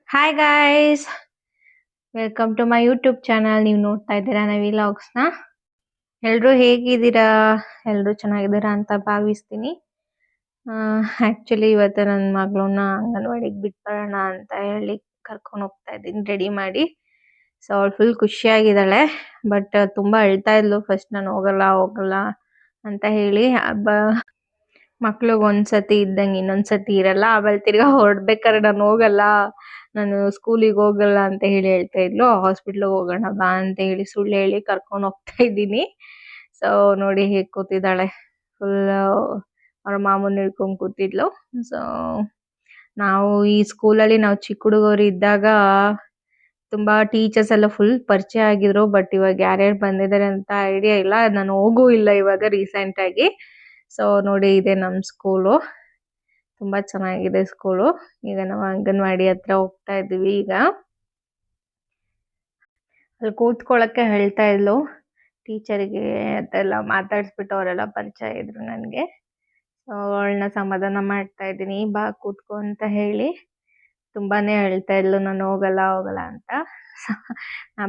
Hi guys, welcome to my YouTube channel. ನೀವು ನೋಡ್ತಾ ಇದ್ದೀರಾ ನವಿ ಲಾಗ್ಸ್ನ. ಎಲ್ಲರೂ ಹೇಗಿದ್ದೀರಾ? ಎಲ್ಲರೂ ಚೆನ್ನಾಗಿದ್ದೀರಾ ಅಂತ ಭಾವಿಸ್ತೀನಿ. ಆ್ಯಕ್ಚುಲಿ ಇವತ್ತು ನನ್ನ ಮಗಳನ್ನ ಅಂಗನವಾಡಿಗೆ ಬಿಟ್ಬರೋಣ ಅಂತ ಹೇಳಿ ಕರ್ಕೊಂಡು ಹೋಗ್ತಾ ಇದ್ದೀನಿ ರೆಡಿ ಮಾಡಿ. ಸೊ ಅವಳು ಫುಲ್ ಖುಷಿಯಾಗಿದ್ದಾಳೆ. ಬಟ್ ತುಂಬ ಅಳ್ತಾ ಇದ್ಲು ಫಸ್ಟ್, ನಾನು ಹೋಗಲ್ಲ ಹೋಗಲ್ಲ ಅಂತ ಹೇಳಿ. ಮಕ್ಳಿಗೆ ಒಂದ್ಸತಿ ಇದ್ದಂಗೆ ಇನ್ನೊಂದ್ಸತಿ ಇರಲ್ಲ. ಆಮೇಲೆ ತಿರ್ಗಾ ಹೊರಡ್ಬೇಕಾದ್ರೆ ನಾನು ಹೋಗಲ್ಲ, ನಾನು ಸ್ಕೂಲಿಗೆ ಹೋಗಲ್ಲ ಅಂತ ಹೇಳಿ ಹೇಳ್ತಾ ಇದ್ಲು. ಹಾಸ್ಪಿಟ್ಲಿಗೆ ಹೋಗೋಣ ಬಾ ಅಂತ ಹೇಳಿ ಸುಳ್ಳು ಹೇಳಿ ಕರ್ಕೊಂಡು ಹೋಗ್ತಾ ಇದ್ದೀನಿ. ಸೊ ನೋಡಿ ಹೇಗೆ ಕೂತಿದ್ದಾಳೆ, ಫುಲ್ ಅವ್ರ ಮಾಮೂನ್ ಹಿಡ್ಕೊಂಡು ಕೂತಿದ್ಲು. ಸೊ ನಾವು ಈ ಸ್ಕೂಲಲ್ಲಿ ನಾವು ಚಿಕ್ಕ ಹುಡುಗರು ಇದ್ದಾಗ ತುಂಬಾ ಟೀಚರ್ಸ್ ಎಲ್ಲ ಫುಲ್ ಪರಿಚಯ ಆಗಿದ್ರು. ಬಟ್ ಇವಾಗ ಯಾರ್ಯಾರು ಬಂದಿದ್ದಾರೆ ಅಂತ ಐಡಿಯಾ ಇಲ್ಲ. ನಾನು ಹೋಗೂ ಇಲ್ಲ ಇವಾಗ ರೀಸೆಂಟ್ ಆಗಿ. ಸೊ ನೋಡಿ, ಇದೆ ನಮ್ಮ ಸ್ಕೂಲು. ತುಂಬಾ ಚೆನ್ನಾಗಿದೆ ಸ್ಕೂಲು. ಈಗ ನಾವು ಅಂಗನವಾಡಿ ಹತ್ರ ಹೋಗ್ತಾ ಇದ್ದೀವಿ. ಈಗ ಅಲ್ಲಿ ಕೂತ್ಕೊಳ್ಳಕ್ಕೆ ಹೇಳ್ತಾ ಇದ್ಲು. ಟೀಚರ್ಗೆ ಅದೆಲ್ಲ ಮಾತಾಡಿಸ್ಬಿಟ್ಟು ಅವರೆಲ್ಲ ಪರಿಚಯ ಇದ್ರು ನನಗೆ. ಸೊ ಅವಳನ್ನ ಸಮಾಧಾನ ಮಾಡ್ತಾ ಇದ್ದೀನಿ, ಬಾ ಕೂತ್ಕೊ ಅಂತ ಹೇಳಿ. ತುಂಬಾನೇ ಹೇಳ್ತಾ ಇದ್ಲು ನಾನು ಹೋಗಲ್ಲ ಹೋಗಲ್ಲ ಅಂತ.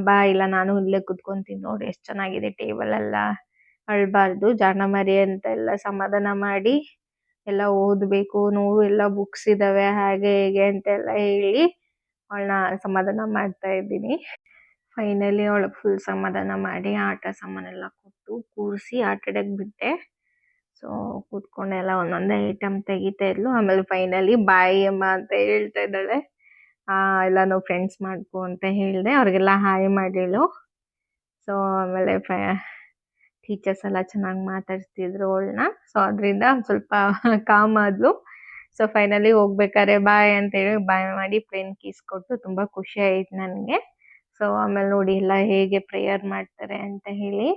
ಬಾ, ಇಲ್ಲ ನಾನು ಇಲ್ಲೇ ಕುತ್ಕೊಂತೀನಿ, ನೋಡಿ ಎಷ್ಟು ಚೆನ್ನಾಗಿದೆ ಟೇಬಲ್ ಎಲ್ಲ, ಅಳ್ಬಾರ್ದು, ಜಾಣ ಮರಿ ಅಂತ ಎಲ್ಲ ಸಮಾಧಾನ ಮಾಡಿ, ಎಲ್ಲ ಓದ್ಬೇಕು ನೋಡು, ಎಲ್ಲ ಬುಕ್ಸ್ ಇದಾವೆ ಹಾಗೆ ಹೇಗೆ ಅಂತೆಲ್ಲ ಹೇಳಿ ಅವಳನ್ನ ಸಮಾಧಾನ ಮಾಡ್ತಾ ಇದ್ದೀನಿ. ಫೈನಲಿ ಅವಳು ಫುಲ್ ಸಮಾಧಾನ ಮಾಡಿ ಆಟ ಸಾಮಾನೆಲ್ಲ ಕೊಟ್ಟು ಕೂರಿಸಿ ಆಟ ಆಡಕ್ಕೆ ಬಿಟ್ಟೆ. ಸೊ ಕೂತ್ಕೊಂಡೆಲ್ಲ ಒಂದೊಂದೇ ಐಟಮ್ ತೆಗಿತಾ ಇದ್ಲು. ಆಮೇಲೆ ಫೈನಲಿ ಬಾಯ್ ಅಮ್ಮ ಅಂತ ಹೇಳ್ತಾ ಇದ್ದಾಳೆ. ಎಲ್ಲಾನು ಫ್ರೆಂಡ್ಸ್ ಮಾಡ್ಕೊ ಅಂತ ಹೇಳಿದೆ, ಅವ್ರಿಗೆಲ್ಲ ಹಾಯ್ ಮಾಡಿಳು. ಸೊ ಆಮೇಲೆ ಟೀಚರ್ಸ್ ಎಲ್ಲ ಚೆನ್ನಾಗಿ ಮಾತಾಡ್ತಿದ್ರು ಅವಳನ್ನ. ಸೊ ಅದರಿಂದ ಸ್ವಲ್ಪ ಕಾಮ್ ಆದ್ಲು. ಸೊ ಫೈನಲಿ ಹೋಗ್ಬೇಕಾದ್ರೆ ಬಾಯ್ ಅಂತ ಹೇಳಿ ಬಾಯ್ ಮಾಡಿ ಪ್ಲೇನ್ ಕೀಸ್ ಕೊಟ್ಟು ತುಂಬಾ ಖುಷಿ ಆಯ್ತು ನನಗೆ. ಸೊ ಆಮೇಲೆ ನೋಡಿ ಎಲ್ಲ ಹೇಗೆ ಪ್ರೇಯರ್ ಮಾಡ್ತಾರೆ ಅಂತ ಹೇಳಿ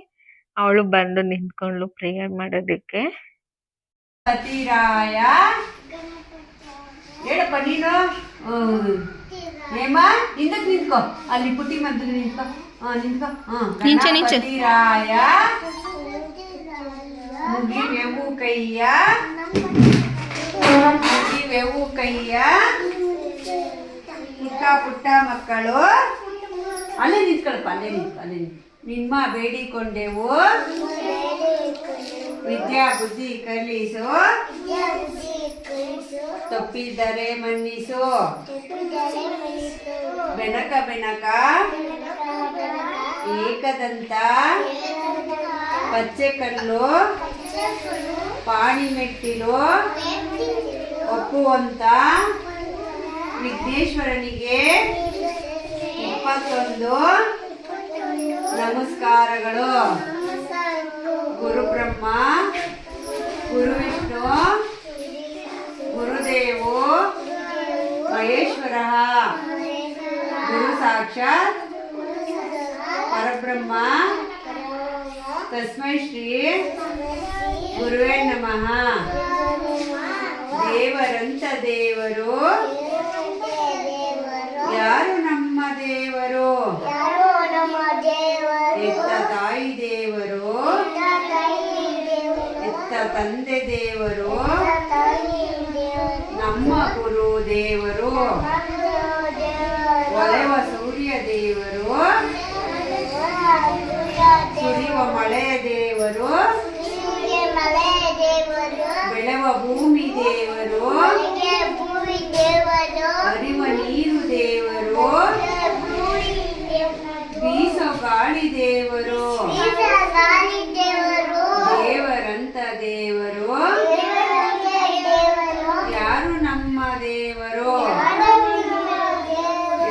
ಅವಳು ಬಂದು ನಿಂತ್ಕೊಂಡ್ಲು ಪ್ರೇಯರ್ ಮಾಡೋದಕ್ಕೆ. ಸತಿರಾಯ ಹೇಳಪ್ಪ ನೀನು. ಏಮ ಹಿಂದಕ್ಕೆ ನಿಂತ್ಕೋ, ಅಲ್ಲಿ ಪುಟ್ಟಿ ಮದ್ದು ನಿಂತ್ಕೋ. ನಿಂತ್ಕೋ. ಗಣಪತಿರಾಯ ಮುಗಿವೆವು ಕೈಯ, ಮುಗಿವೆವು ಕೈಯ. ಪುಟ್ಟ ಪುಟ್ಟ ಮಕ್ಕಳು ಅಲ್ಲೇ ನಿಂತ್ಕೊಳಪ್ಪ, ಅಲ್ಲೇ ನಿಮ್ಮ ಬೇಡಿಕೊಂಡೆವು, ವಿದ್ಯಾ ಬುದ್ಧಿ ಕಲಿಸು, ತಪ್ಪಿದರೆ ಮನ್ನಿಸು. ಬೆನಕ ಬೆನಕ ಏಕದಂತ ಪಚ್ಚೆ ಕಲ್ಲು ಪಾಣಿ ಮೆಟ್ಟಿಲು ಒಪ್ಪುವಂತ ವಿಘ್ನೇಶ್ವರನಿಗೆ 21 ನಮಸ್ಕಾರಗಳು. ಗುರು ಬ್ರಹ್ಮ, ಗುರು ವಿಷ್ಣು, ಗುರುದೇವೋ ಮಹೇಶ್ವರ, ಗುರು ಸಾಕ್ಷಾತ್ ಪರಬ್ರಹ್ಮ, ತಸ್ಮೈ ಶ್ರೀ ಗುರುವೇ ನಮಃ. ದೇವರಂತ ದೇವರು ಯಾರು ನಮ್ಮ ದೇವರು? ಎತ್ತ ತಾಯಿ ದೇವರು, ಎತ್ತ ತಂದೆ ದೇವರು, ನಮ್ಮ ಗುರು ದೇವರು, ಒಲೆವ ಸೂರ್ಯ ದೇವರು, ಸುರಿಯುವ ಮಳೆಯ ದೇವರು, ಬೆಳೆವ ಭೂಮಿ ದೇವರು, ಹರಿವ ನೀರು ದೇವರು, ಬೀಸೋ ಗಾಳಿ ದೇವರು, ದೇವರಂತ ದೇವರು ಯಾರು ನಮ್ಮ ದೇವರು?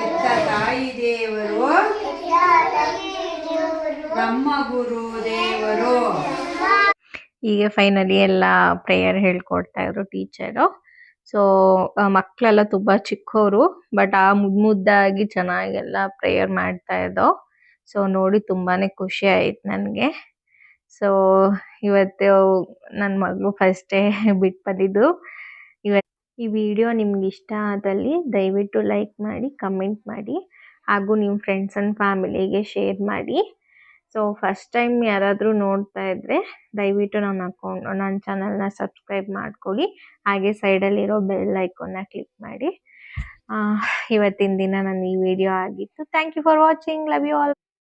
ಎತ್ತ ತಾಯಿ ದೇವರು, ನಮ್ಮ ಗುರು ದೇವರು. ಈಗ ಫೈನಲಿ ಎಲ್ಲ ಪ್ರೇಯರ್ ಹೇಳ್ಕೊಡ್ತಾ ಇದ್ರು ಟೀಚರು. ಸೊ ಮಕ್ಕಳೆಲ್ಲ ತುಂಬಾ ಚಿಕ್ಕವರು, ಬಟ್ ಮುದ್ದಾಗಿ ಚೆನ್ನಾಗೆಲ್ಲ ಪ್ರೇಯರ್ ಮಾಡ್ತಾ ಇದ್ದೋ. ಸೊ ನೋಡಿ ತುಂಬಾನೇ ಖುಷಿ ಆಯ್ತು ನನಗೆ. ಸೊ ಇವತ್ತು ನನ್ನ ಮಗಳು ಫಸ್ಟ್ ಡೇ ಬಿಟ್ಟು ಬಂದಿದ್ದು. ಈ ವಿಡಿಯೋ ನಿಮ್ಗೆ ಇಷ್ಟ ಆದಲ್ಲಿ ದಯವಿಟ್ಟು ಲೈಕ್ ಮಾಡಿ, ಕಮೆಂಟ್ ಮಾಡಿ, ಹಾಗೂ ನಿಮ್ಮ ಫ್ರೆಂಡ್ಸ್ ಅಂಡ್ ಫ್ಯಾಮಿಲಿಗೆ ಶೇರ್ ಮಾಡಿ. ಸೊ ಫಸ್ಟ್ ಟೈಮ್ ಯಾರಾದರೂ ನೋಡ್ತಾ ಇದ್ರೆ ದಯವಿಟ್ಟು ನನ್ನ ಚಾನಲ್ನ ಸಬ್ಸ್ಕ್ರೈಬ್ ಮಾಡ್ಕೊಳ್ಳಿ. ಹಾಗೆ ಸೈಡಲ್ಲಿರೋ ಬೆಲ್ ಐಕಾನ್ನ ಕ್ಲಿಕ್ ಮಾಡಿ. ಇವತ್ತಿನ ದಿನ ನನ್ನ ಈ ವಿಡಿಯೋ ಆಗಿತ್ತು. Thank you for watching. Love you all.